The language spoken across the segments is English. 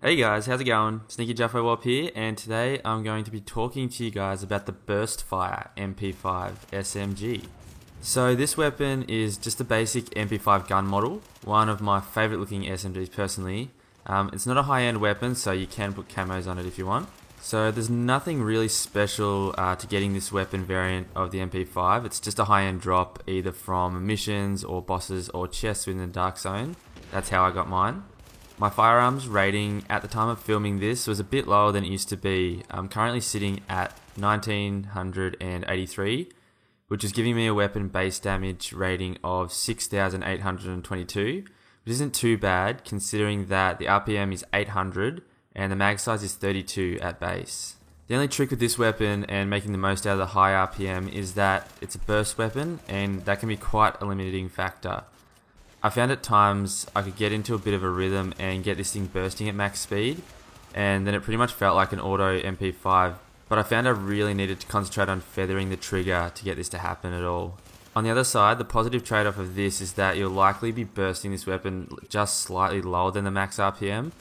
Hey guys, how's it going? Sneaky Jaffo Wop here, and today I'm going to be talking to you guys about the Burst Fire MP5 SMG. So this weapon is just a basic MP5 gun model, one of my favourite looking SMGs personally. It's not a high-end weapon, so you can put camos on it if you want. So there's nothing really special to getting this weapon variant of the MP5. It's just a high-end drop either from missions or bosses or chests within the Dark Zone. That's how I got mine. My firearms rating at the time of filming this was a bit lower than it used to be. I'm currently sitting at 1983, which is giving me a weapon base damage rating of 6822, which isn't too bad considering that the RPM is 800 and the mag size is 32 at base. The only trick with this weapon and making the most out of the high RPM is that it's a burst weapon, and that can be quite a limiting factor. I found at times I could get into a bit of a rhythm and get this thing bursting at max speed, and then it pretty much felt like an auto MP5, but I found I really needed to concentrate on feathering the trigger to get this to happen at all. On the other side, the positive trade-off of this is that you'll likely be bursting this weapon just slightly lower than the max RPM,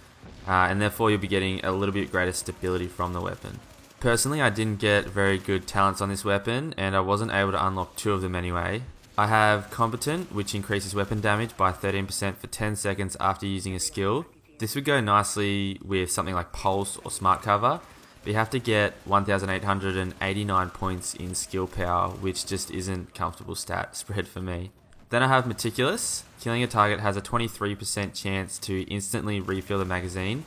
and therefore you'll be getting a little bit greater stability from the weapon. Personally, I didn't get very good talents on this weapon, and I wasn't able to unlock two of them anyway. I have Competent, which increases weapon damage by 13% for 10 seconds after using a skill. This would go nicely with something like Pulse or Smart Cover, but you have to get 1,889 points in skill power, which just isn't comfortable stat spread for me. Then I have Meticulous. Killing a target has a 23% chance to instantly refill the magazine.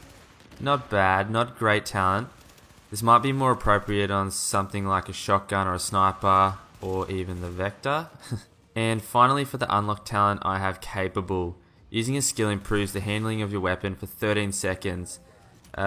Not bad, not great talent. This might be more appropriate on something like a shotgun or a sniper, or even the Vector. And finally, for the unlocked talent, I have Capable. Using a skill improves the handling of your weapon for 13 seconds.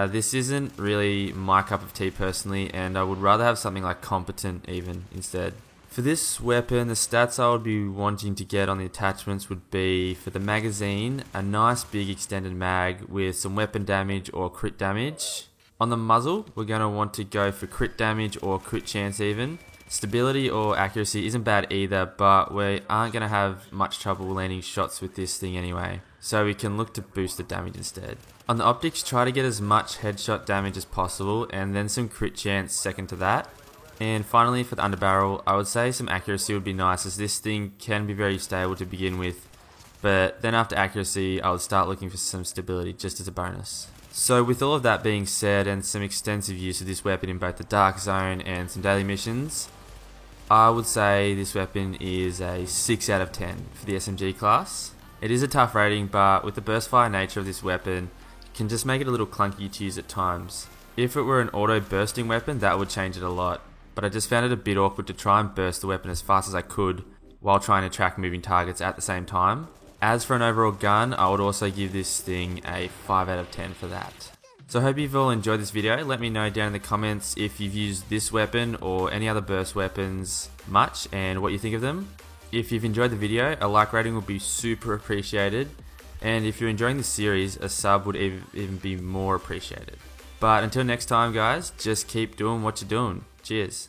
This isn't really my cup of tea personally, and I would rather have something like Competent even instead. For this weapon, the stats I would be wanting to get on the attachments would be, for the magazine, a nice big extended mag with some weapon damage or crit damage. On the muzzle, we're going to want to go for crit damage or crit chance even. Stability or accuracy isn't bad either, but we aren't going to have much trouble landing shots with this thing anyway, so we can look to boost the damage instead. On the optics, try to get as much headshot damage as possible, and then some crit chance second to that. And finally, for the underbarrel, I would say some accuracy would be nice, as this thing can be very stable to begin with, but then after accuracy, I would start looking for some stability just as a bonus. So with all of that being said, and some extensive use of this weapon in both the Dark Zone and some daily missions, I would say this weapon is a 6 out of 10 for the SMG class. It is a tough rating, but with the burst fire nature of this weapon, it can just make it a little clunky to use at times. If it were an auto bursting weapon, that would change it a lot, but I just found it a bit awkward to try and burst the weapon as fast as I could while trying to track moving targets at the same time. As for an overall gun, I would also give this thing a 5 out of 10 for that. So I hope you've all enjoyed this video. Let me know down in the comments if you've used this weapon or any other burst weapons much and what you think of them. If you've enjoyed the video, a like rating would be super appreciated. And if you're enjoying the series, a sub would even be more appreciated. But until next time guys, just keep doing what you're doing. Cheers.